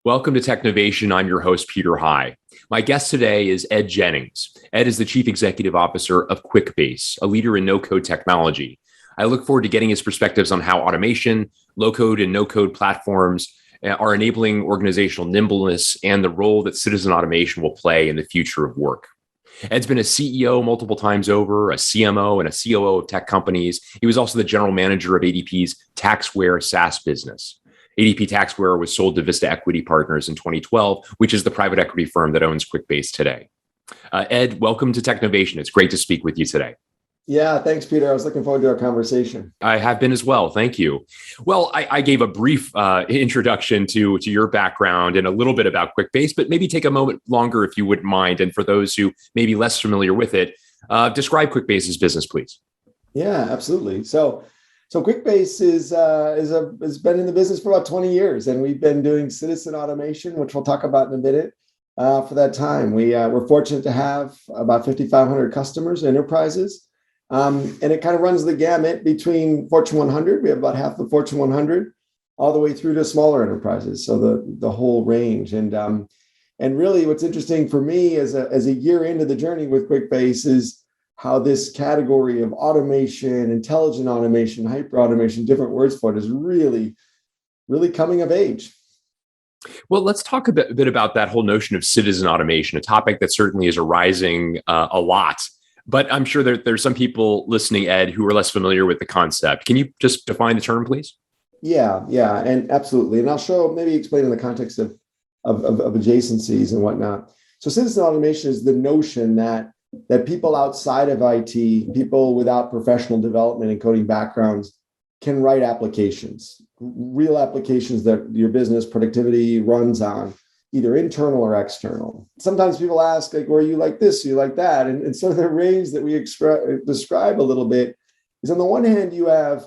Welcome to Technovation. I'm your host, Peter High. My guest today is Ed Jennings. Ed is the Chief Executive Officer of Quickbase, a leader in no-code technology. I look forward to getting his perspectives on how automation, low-code and no-code platforms are enabling organizational nimbleness and the role that citizen automation will play in the future of work. Ed's been a CEO multiple times over, a CMO and a COO of tech companies. He was also the general manager of ADP's Taxware SaaS business. ADP Taxware was sold to Vista Equity Partners in 2012, which is the private equity firm that owns Quickbase today. Ed, welcome to Technovation. It's great to speak with you today. Yeah, thanks, Peter. I was looking forward to our conversation. I have been as well. Thank you. Well, I gave a brief introduction to your background and a little bit about Quickbase, but maybe take a moment longer if you wouldn't mind. And for those who may be less familiar with it, describe Quickbase's business, please. Yeah, absolutely. So Quickbase has been in the business for about 20 years, and we've been doing citizen automation, which we'll talk about in a minute. For that time, we're fortunate to have about 5,500 customers, enterprises, and it kind of runs the gamut between Fortune 100. We have about half the Fortune 100, all the way through to smaller enterprises. So the whole range, and really, what's interesting for me as a year into the journey with Quickbase is how this category of automation, intelligent automation, hyper automation, different words for it, is really, really coming of age. Well, let's talk a bit about that whole notion of citizen automation, a topic that certainly is arising a lot. But I'm sure there's some people listening, Ed, who are less familiar with the concept. Can you just define the term, please? Yeah, and absolutely. And I'll maybe explain in the context of adjacencies and whatnot. So citizen automation is the notion that people outside of IT, people without professional development and coding backgrounds, can write applications, real applications that your business productivity runs on, either internal or external. Sometimes people ask, like, well, you like this, you like that. And so the range that we describe a little bit is, on the one hand, you have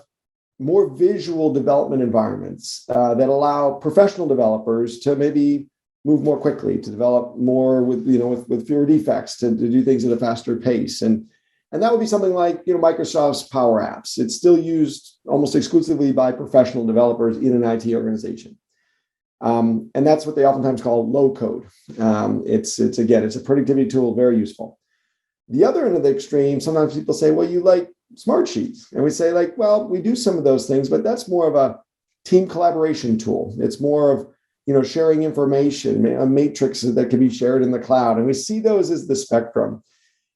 more visual development environments that allow professional developers to maybe move more quickly, to develop more with fewer defects, to do things at a faster pace. And that would be something like Microsoft's Power Apps. It's still used almost exclusively by professional developers in an IT organization. And that's what they oftentimes call low code. It's a productivity tool, very useful. The other end of the extreme, sometimes people say, well, you like smart sheets. And we say, like, well, we do some of those things, but that's more of a team collaboration tool. It's more of sharing information, a matrix that can be shared in the cloud. And we see those as the spectrum.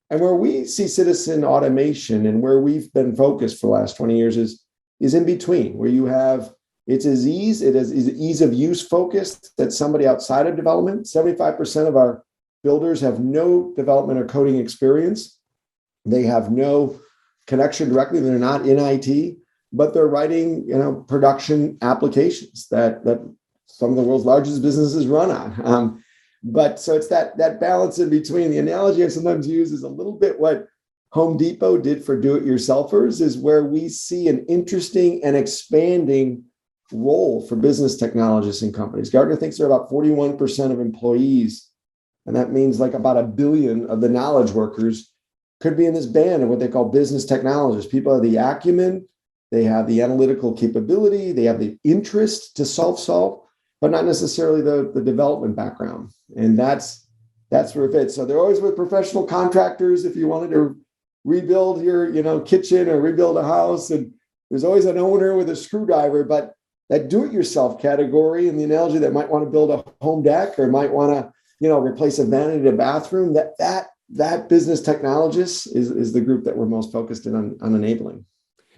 And where we see citizen automation and where we've been focused for the last 20 years is in between, where you have, it is ease of use focused, that somebody outside of development, 75% of our builders have no development or coding experience. They have no connection directly. They're not in IT, but they're writing, production applications that some of the world's largest businesses run on. But so it's that balance in between. The analogy I sometimes use is a little bit what Home Depot did for do-it-yourselfers, is where we see an interesting and expanding role for business technologists and companies. Gartner thinks there are about 41% of employees, and that means like about 1 billion of the knowledge workers could be in this band of what they call business technologists. People have the acumen, they have the analytical capability, they have the interest to solve, but not necessarily the development background. And that's where it fits. So they're always with professional contractors if you wanted to rebuild your kitchen or rebuild a house. And there's always an owner with a screwdriver, but that do-it-yourself category, and the analogy that might want to build a home deck or might want to replace a vanity in a bathroom, that business technologist is the group that we're most focused on enabling.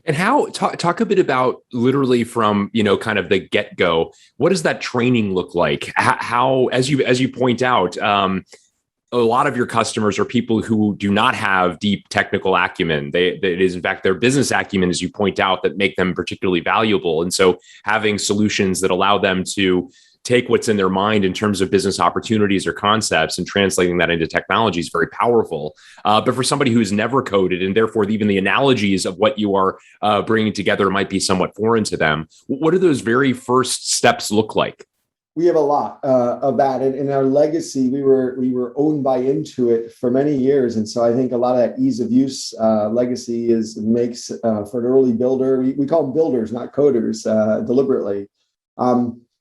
And how talk a bit about, literally from kind of the get-go, what does that training look like? How, as you point out, a lot of your customers are people who do not have deep technical acumen. It is, in fact, their business acumen, as you point out, that make them particularly valuable. And so having solutions that allow them to take what's in their mind in terms of business opportunities or concepts and translating that into technology is very powerful. But for somebody who's never coded, and therefore even the analogies of what you are bringing together might be somewhat foreign to them, what do those very first steps look like? We have a lot of that. And in our legacy, we were owned by Intuit for many years. And so I think a lot of that ease of use legacy makes for an early builder. We call them builders, not coders, deliberately.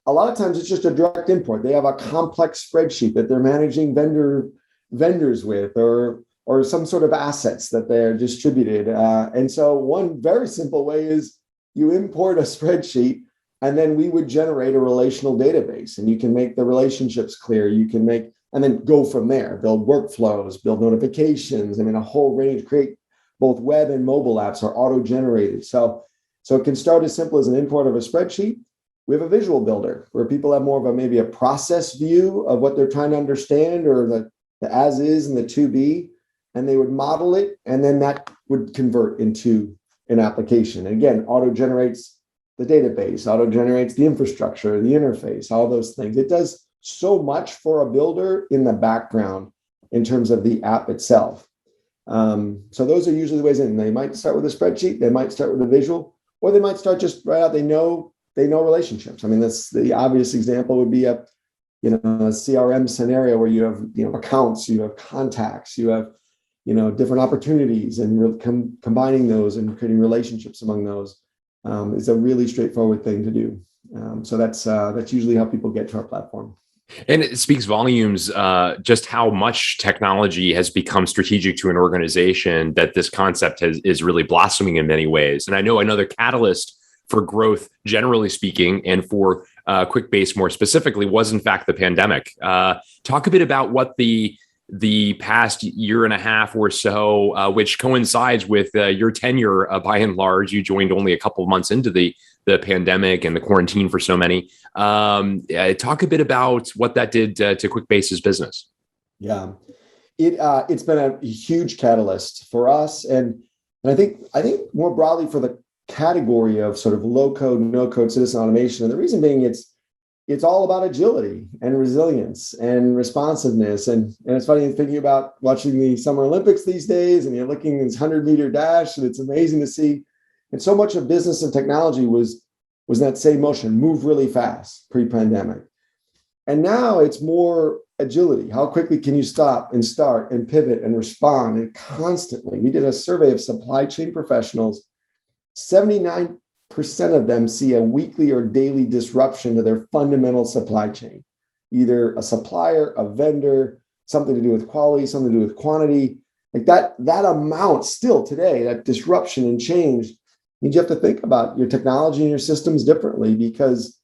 a lot of times it's just a direct import. They have a complex spreadsheet that they're managing vendors with, or some sort of assets that they're distributed. And so one very simple way is you import a spreadsheet, and then we would generate a relational database, and you can make the relationships clear. You can make, and then go from there, build workflows, build notifications. I mean, a whole range, create both web and mobile apps are auto-generated. So it can start as simple as an import of a spreadsheet. We have a visual builder where people have more of maybe a process view of what they're trying to understand, or the as is and the to be, and they would model it, and then that would convert into an application. And again, auto generates the database, auto generates the infrastructure, the interface, all those things. It does so much for a builder in the background in terms of the app itself. So those are usually the ways in. They might start with a spreadsheet, they might start with a visual, or they might start just right out. They know relationships. I mean, that's the obvious example would be a CRM scenario where you have accounts, you have contacts, you have different opportunities, and combining those and creating relationships among those is a really straightforward thing to do. So that's usually how people get to our platform. And it speaks volumes just how much technology has become strategic to an organization, that this concept is really blossoming in many ways. And I know another catalyst for growth, generally speaking, and for Quickbase more specifically, was in fact the pandemic. Talk a bit about what the past year and a half or so, which coincides with your tenure by and large. You joined only a couple of months into the pandemic and the quarantine for so many. Talk a bit about what that did to Quickbase's business. Yeah, it's been a huge catalyst for us, and I think more broadly for the category of sort of low code, no code citizen automation. And the reason being, it's all about agility and resilience and responsiveness. And it's funny thinking about watching the Summer Olympics these days, and you're looking at this 100-meter dash, and it's amazing to see. And so much of business and technology was that same motion, move really fast pre-pandemic. And now it's more agility. How quickly can you stop and start and pivot and respond? And constantly, we did a survey of supply chain professionals. 79% of them see a weekly or daily disruption to their fundamental supply chain, either a supplier, a vendor, something to do with quality, something to do with quantity. Like that amount still today, that disruption and change, means you have to think about your technology and your systems differently, because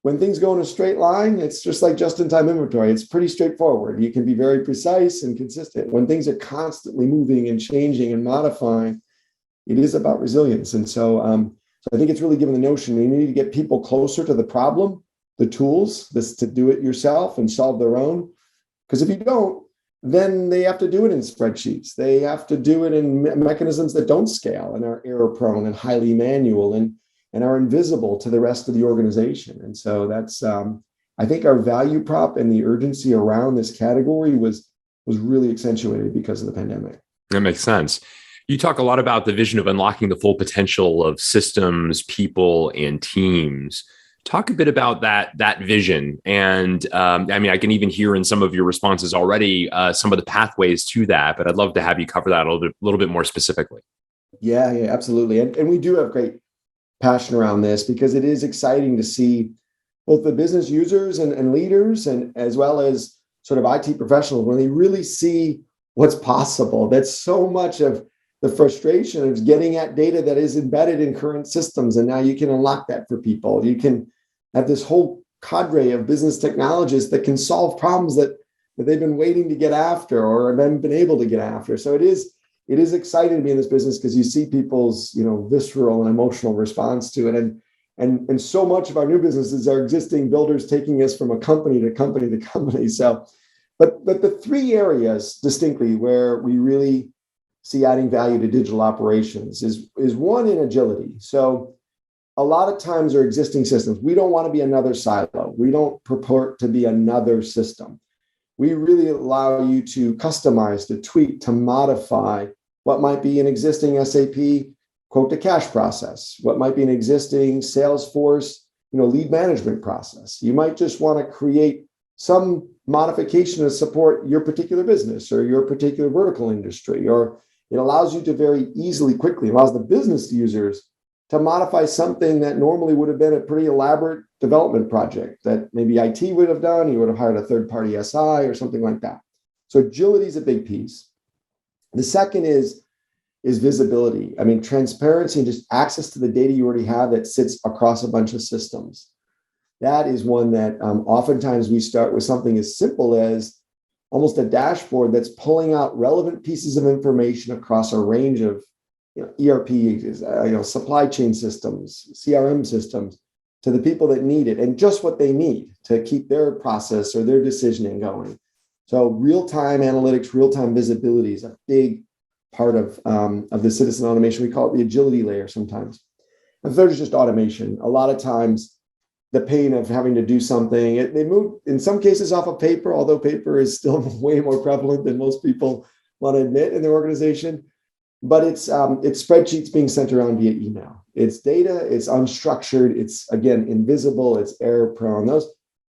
when things go in a straight line, it's just like just-in-time inventory. It's pretty straightforward. You can be very precise and consistent. When things are constantly moving and changing and modifying, it is about resilience. And so I think it's really given the notion we need to get people closer to the problem, the tools, this to do it yourself and solve their own. Because if you don't, then they have to do it in spreadsheets. They have to do it in mechanisms that don't scale and are error prone and highly manual and are invisible to the rest of the organization. And so that's, I think our value prop and the urgency around this category was really accentuated because of the pandemic. That makes sense. You talk a lot about the vision of unlocking the full potential of systems, people, and teams. Talk a bit about that vision. And I mean, I can even hear in some of your responses already some of the pathways to that, but I'd love to have you cover that a little bit more specifically. Yeah, absolutely. And we do have great passion around this, because it is exciting to see both the business users and leaders, and as well as sort of IT professionals, when they really see what's possible. That's so much of the frustration of getting at data that is embedded in current systems. And now you can unlock that for people. You can have this whole cadre of business technologists that can solve problems that they've been waiting to get after or haven't been able to get after. So it is exciting to be in this business, because you see people's visceral and emotional response to it. And so much of our new businesses are existing builders taking us from a company to company to company. So, but the three areas distinctly where we really see adding value to digital operations is one, in agility. So a lot of times our existing systems, we don't want to be another silo. We don't purport to be another system. We really allow you to customize, to tweak, to modify what might be an existing SAP quote to cash process, what might be an existing Salesforce, lead management process. You might just want to create some modification to support your particular business or your particular vertical industry, or it allows you to very easily, quickly, allows the business users to modify something that normally would have been a pretty elaborate development project that maybe IT would have done. You would have hired a third-party SI or something like that. So agility is a big piece. The second is visibility. I mean, transparency and just access to the data you already have that sits across a bunch of systems. That is one that oftentimes we start with something as simple as almost a dashboard that's pulling out relevant pieces of information across a range of ERP, supply chain systems, CRM systems, to the people that need it and just what they need to keep their process or their decisioning going. So real-time analytics, real-time visibility is a big part of the citizen automation. We call it the agility layer sometimes. And third is just automation. A lot of times, the pain of having to do something, they move in some cases off of paper, although paper is still way more prevalent than most people want to admit in their organization. But it's spreadsheets being sent around via email. It's data, it's unstructured, it's again invisible, it's error prone.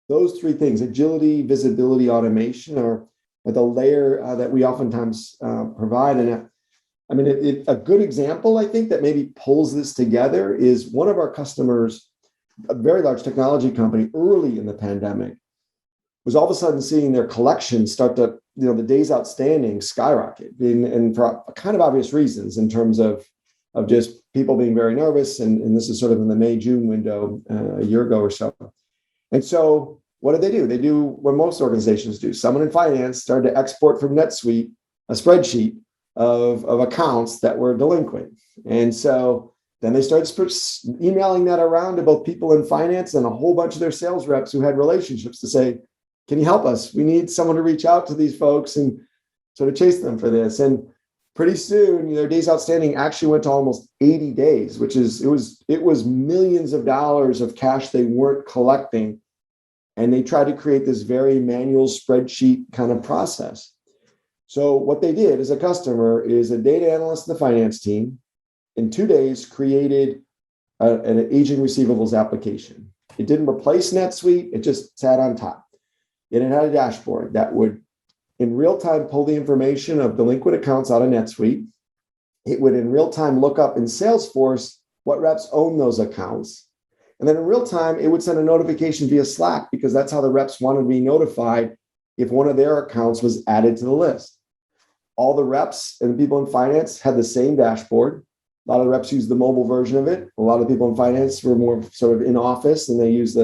Those three things, agility, visibility, automation, are the layer that we oftentimes provide. And I mean, a good example, I think, that maybe pulls this together is one of our customers, a very large technology company early in the pandemic, was all of a sudden seeing their collections start to, the days outstanding skyrocket, and for kind of obvious reasons in terms of just people being very nervous. And this is sort of in the May, June window a year ago or so. And so what did they do? They do what most organizations do. Someone in finance started to export from NetSuite a spreadsheet of accounts that were delinquent. And so then they started emailing that around to both people in finance and a whole bunch of their sales reps who had relationships to say, can you help us? We need someone to reach out to these folks and sort of chase them for this. And pretty soon, their days outstanding actually went to almost 80 days, which is, it was millions of dollars of cash they weren't collecting. And they tried to create this very manual spreadsheet kind of process. So what they did as a customer is a data analyst in the finance team in 2 days created an aging receivables application. It didn't replace NetSuite, it just sat on top. And it had a dashboard that would, in real time, pull the information of delinquent accounts out of NetSuite. It would, in real time, look up in Salesforce what reps own those accounts. And then in real time, it would send a notification via Slack, because that's how the reps wanted to be notified if one of their accounts was added to the list. All the reps and the people in finance had the same dashboard. A lot of the reps used the mobile version of it. A lot of people in finance were more sort of in office, and they used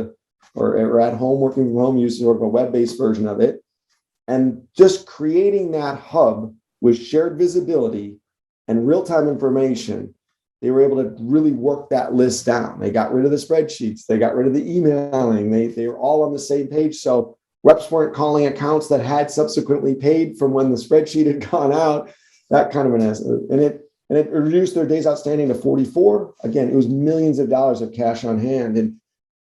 or at home, working from home, used sort of a web-based version of it. And just creating that hub with shared visibility and real-time information, they were able to really work that list down. They got rid of the spreadsheets. They got rid of the emailing. They were all on the same page. So reps weren't calling accounts that had subsequently paid from when the spreadsheet had gone out, that kind of an essence. And it reduced their days outstanding to 44. Again, it was millions of dollars of cash on hand. And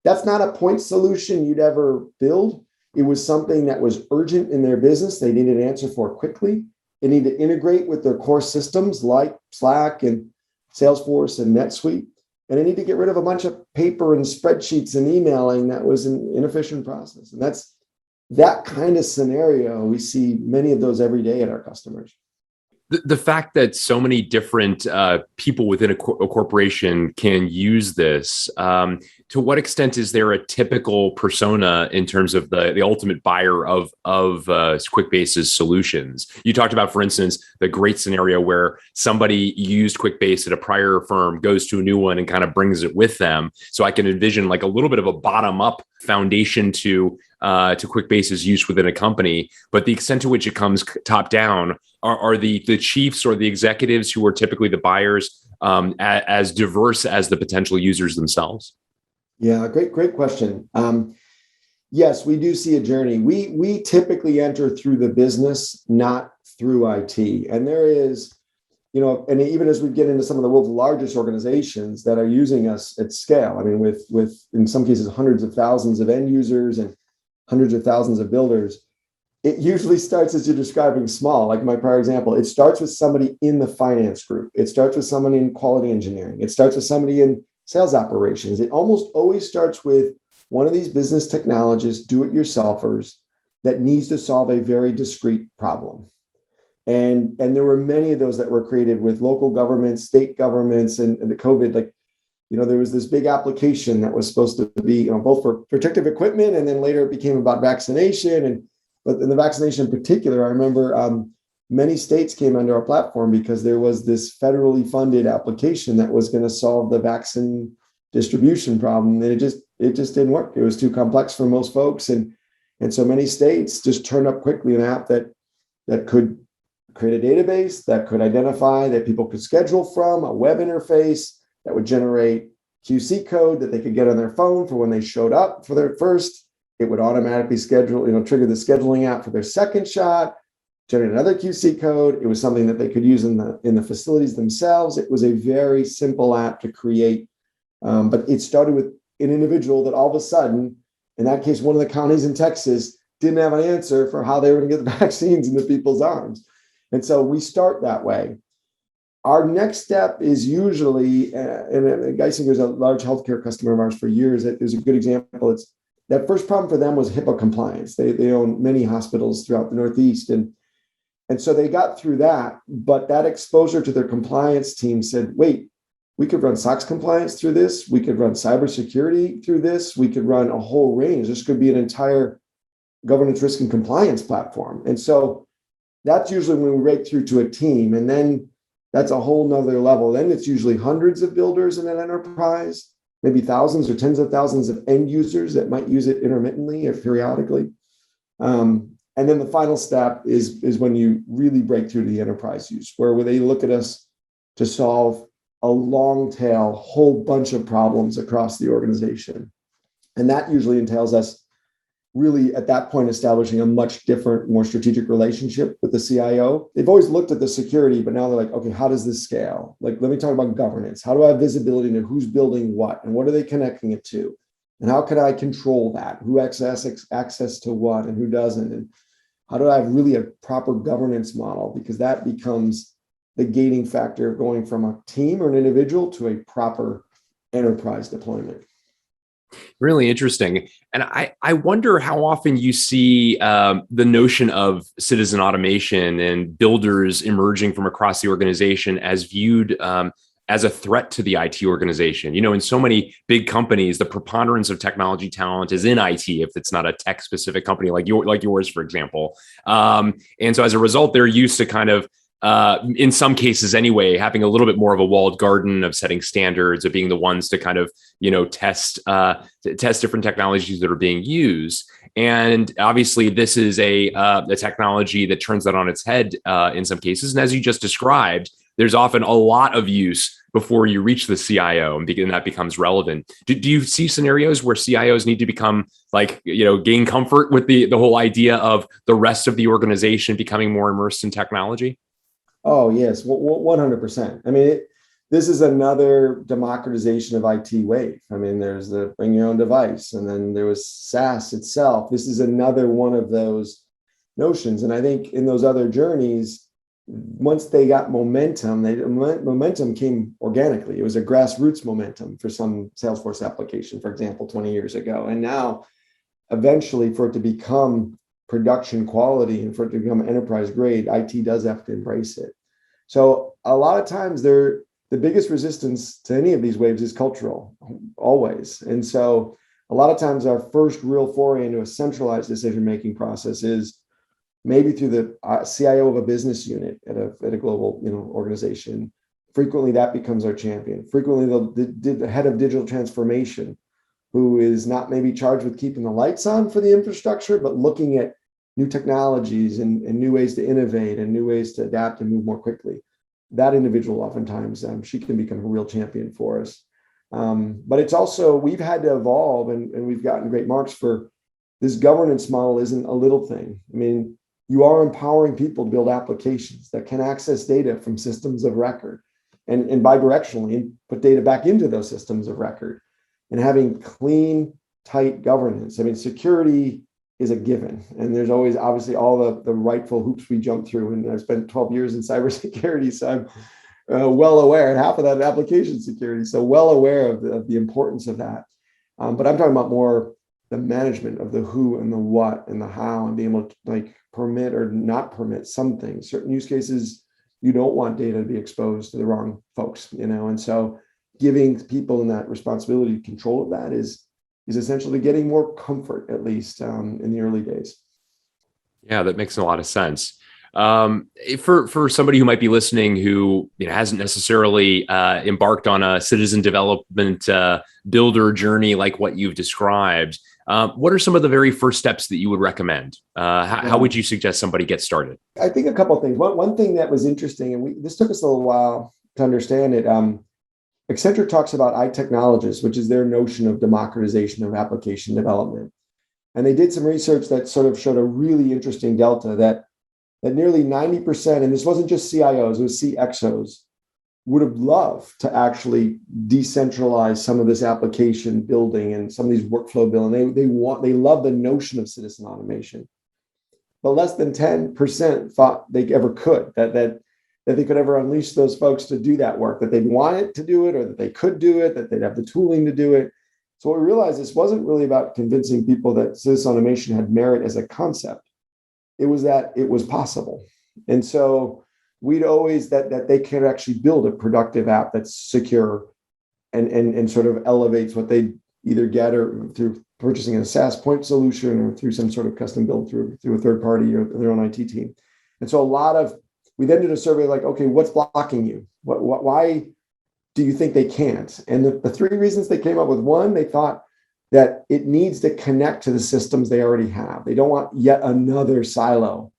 that's not a point solution you'd ever build. It was something that was urgent in their business. They needed an answer for quickly. They need to integrate with their core systems like Slack and Salesforce and NetSuite. And they need to get rid of a bunch of paper and spreadsheets and emailing that was an inefficient process. And that's that kind of scenario. We see many of those every day at our customers. The fact that so many different people within a corporation can use this, to what extent is there a typical persona in terms of the ultimate buyer of Quickbase's solutions? You talked about, for instance, the great scenario where somebody used Quickbase at a prior firm, goes to a new one and kind of brings it with them. So I can envision like a little bit of a bottom-up foundation to Quickbase's use within a company, but the extent to which it comes top down are the chiefs or the executives who are typically the buyers as diverse as the potential users themselves? Yeah, great question. Yes, we do see a journey. We typically enter through the business, not through IT. And there is, and even as we get into some of the world's largest organizations that are using us at scale, I mean, with in some cases hundreds of thousands of end users and hundreds of thousands of builders, it usually starts as you're describing small. Like my prior example, it starts with somebody in the finance group. It starts with somebody in quality engineering. It starts with somebody in sales operations. It almost always starts with one of these business technologists, do-it-yourselfers, that needs to solve a very discrete problem. And there were many of those that were created with local governments, state governments, and the COVID. Like there was this big application that was supposed to be, both for protective equipment, and then later it became about vaccination. But in the vaccination in particular, I remember many states came under our platform because there was this federally funded application that was going to solve the vaccine distribution problem. And it just didn't work. It was too complex for most folks. And so many states just turned up quickly an app that could create a database, that could identify, that people could schedule from, a web interface that would generate QC code that they could get on their phone for when they showed up for their first. It would automatically trigger the scheduling app for their second shot, generate another QC code. It was something that they could use in the facilities themselves. It was a very simple app to create, but it started with an individual that all of a sudden, in that case, one of the counties in Texas didn't have an answer for how they were going to get the vaccines into people's arms. And so we start that way. Our next step is usually, and Geisinger is a large healthcare customer of ours for years. It is a good example. It's that first problem for them was HIPAA compliance. They own many hospitals throughout the Northeast. And so they got through that, but that exposure to their compliance team said, wait, we could run SOX compliance through this. We could run cybersecurity through this. We could run a whole range. This could be an entire governance, risk, and compliance platform. And so that's usually when we break through to a team. And then that's a whole nother level. Then it's usually hundreds of builders in an enterprise, maybe thousands or tens of thousands of end users that might use it intermittently or periodically. And then the final step is when you really break through to the enterprise use, where they look at us to solve a long tail, whole bunch of problems across the organization. And that usually entails us really at that point establishing a much different, more strategic relationship with the CIO. They've always looked at the security, but now they're like, okay, how does this scale? Like, let me talk about governance. How do I have visibility into who's building what and what are they connecting it to? And how can I control that? Who has access to what and who doesn't? And how do I have really a proper governance model? Because that becomes the gating factor of going from a team or an individual to a proper enterprise deployment. Really interesting. And I wonder how often you see the notion of citizen automation and builders emerging from across the organization as viewed as a threat to the IT organization. In so many big companies, the preponderance of technology talent is in IT, if it's not a tech specific company like yours, for example. And so as a result, they're used to kind of in some cases anyway, having a little bit more of a walled garden of setting standards, of being the ones to kind of, test different technologies that are being used. And obviously this is a technology that turns that on its head in some cases. And as you just described, there's often a lot of use before you reach the CIO and that becomes relevant. Do you see scenarios where CIOs need to become gain comfort with the whole idea of the rest of the organization becoming more immersed in technology? Oh, yes, 100%. I mean, this is another democratization of IT wave. I mean, there's the bring your own device, and then there was SaaS itself. This is another one of those notions. And I think in those other journeys, once they got momentum, momentum came organically. It was a grassroots momentum for some Salesforce application, for example, 20 years ago. And now, eventually, for it to become production quality and for it to become enterprise grade, IT does have to embrace it. So a lot of times the biggest resistance to any of these waves is cultural, always. And so a lot of times our first real foray into a centralized decision-making process is maybe through the CIO of a business unit at a global organization. Frequently that becomes our champion. Frequently the head of digital transformation, who is not maybe charged with keeping the lights on for the infrastructure, but looking at new technologies and new ways to innovate and new ways to adapt and move more quickly. That individual oftentimes, she can become a real champion for us. But it's also, we've had to evolve and we've gotten great marks for this governance model isn't a little thing. I mean, you are empowering people to build applications that can access data from systems of record and bidirectionally put data back into those systems of record. And having clean, tight governance. I mean, security is a given. And there's always obviously all the rightful hoops we jump through. And I've spent 12 years in cybersecurity, so I'm well aware, and half of that application security. So well aware of the importance of that. But I'm talking about more the management of the who and the what and the how, and being able to permit or not permit some things. Certain use cases, you don't want data to be exposed to the wrong folks, and so giving people in that responsibility control of that is essentially getting more comfort, at least in the early days. Yeah, that makes a lot of sense. For somebody who might be listening who hasn't necessarily embarked on a citizen development builder journey like what you've described, what are some of the very first steps that you would recommend? How would you suggest somebody get started? I think a couple of things. One thing that was interesting, and this took us a little while to understand it. Accenture talks about iTechnologists, which is their notion of democratization of application development. And they did some research that sort of showed a really interesting delta that nearly 90%, and this wasn't just CIOs, it was CXOs, would have loved to actually decentralize some of this application building and some of these workflow building. They love the notion of citizen automation. But less than 10% thought they ever could, that they could ever unleash those folks to do that work, that they'd want it to do it, or that they could do it, that they'd have the tooling to do it. So what we realized, this wasn't really about convincing people that citizen automation had merit as a concept. It was that it was possible. And so we'd always that they could actually build a productive app that's secure and sort of elevates what they either get or through purchasing a SaaS point solution or through some sort of custom build through a third party or their own IT team. And so we then did a survey like, okay, what's blocking you? Why do you think they can't? And the three reasons they came up with: one, they thought that it needs to connect to the systems they already have. They don't want yet another silo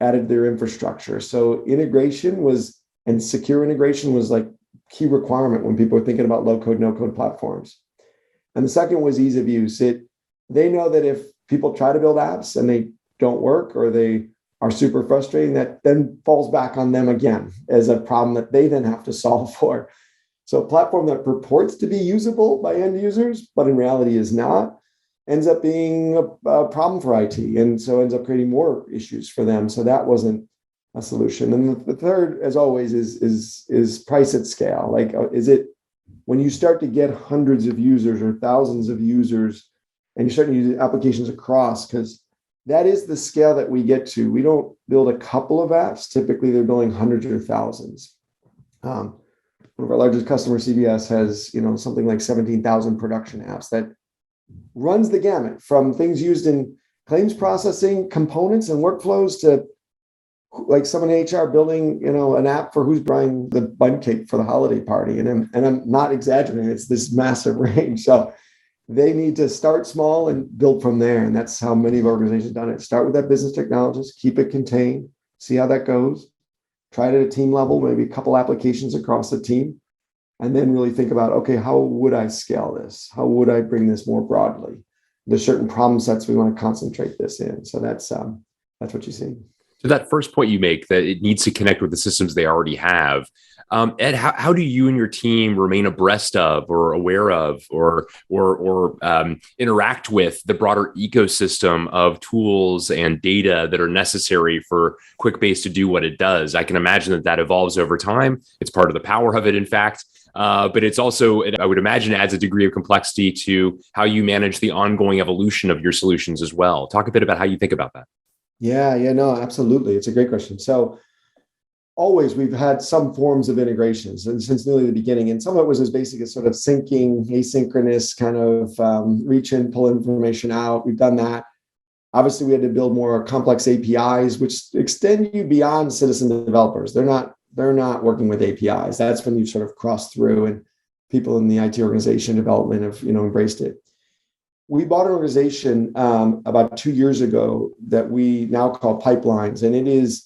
added to their infrastructure. So secure integration was like key requirement when people were thinking about low code, no code platforms. And the second was ease of use. They know that if people try to build apps and they don't work or they are super frustrating, that then falls back on them again as a problem that they then have to solve for. So a platform that purports to be usable by end users, but in reality is not, ends up being a problem for IT. And so ends up creating more issues for them. So that wasn't a solution. And the third, as always, is price at scale. Like, is it when you start to get hundreds of users or thousands of users and you start to use applications across, because that is the scale that we get to. We don't build a couple of apps. Typically, they're building hundreds or thousands. One of our largest customers, CBS, has something like 17,000 production apps that runs the gamut from things used in claims processing components and workflows to like someone in HR building an app for who's buying the bun cake for the holiday party. And I'm not exaggerating. It's this massive range. So they need to start small and build from there. And that's how many of our organizations have done it. Start with that business technologist, keep it contained, see how that goes. Try it at a team level, maybe a couple applications across the team, and then really think about, okay, how would I scale this? How would I bring this more broadly? There's certain problem sets we want to concentrate this in. So that's what you see. So that first point you make, that it needs to connect with the systems they already have. Ed, how do you and your team remain abreast of or aware of or interact with the broader ecosystem of tools and data that are necessary for Quickbase to do what it does? I can imagine that evolves over time. It's part of the power of it, in fact. But it's also, I would imagine, adds a degree of complexity to how you manage the ongoing evolution of your solutions as well. Talk a bit about how you think about that. Yeah, no, absolutely. It's a great question. So always we've had some forms of integrations and since nearly the beginning. And some of it was as basic as sort of syncing, asynchronous kind of reach in, pull information out. We've done that. Obviously, we had to build more complex APIs, which extend you beyond citizen developers. They're not working with APIs. That's when you've sort of crossed through and people in the IT organization development have embraced it. We bought an organization about 2 years ago that we now call Pipelines. And it is,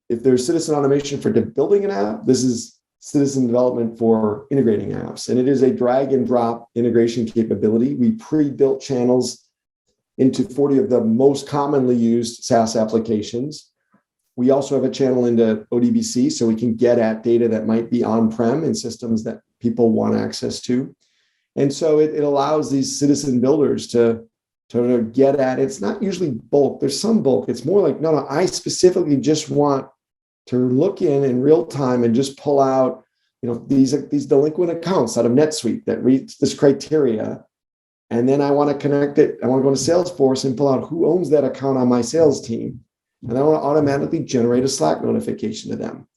if there's citizen automation for building an app, this is citizen development for integrating apps. And it is a drag and drop integration capability. We pre-built channels into 40 of the most commonly used SaaS applications. We also have a channel into ODBC, so we can get at data that might be on-prem in systems that people want access to. And so it allows these citizen builders to get at, it's not usually bulk. There's some bulk. It's more like, no, I specifically just want to look in real time and just pull out, these delinquent accounts out of NetSuite that reach this criteria. And then I want to connect it. I want to go to Salesforce and pull out who owns that account on my sales team. And I want to automatically generate a Slack notification to them.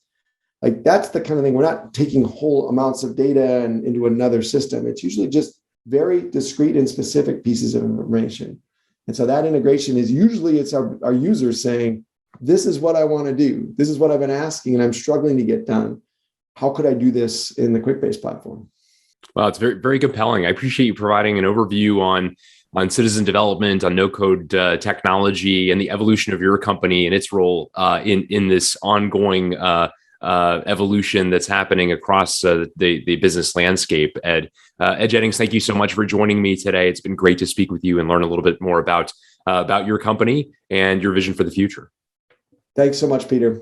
Like that's the kind of thing. We're not taking whole amounts of data and into another system. It's usually just very discrete and specific pieces of information. And so that integration is usually it's our users saying, this is what I want to do. This is what I've been asking and I'm struggling to get done. How could I do this in the Quickbase platform? Well, it's very, very compelling. I appreciate you providing an overview on citizen development, on no code technology, and the evolution of your company and its role in this ongoing evolution that's happening across the business landscape. Ed Jennings, thank you so much for joining me today. It's been great to speak with you and learn a little bit more about your company and your vision for the future. Thanks so much, Peter.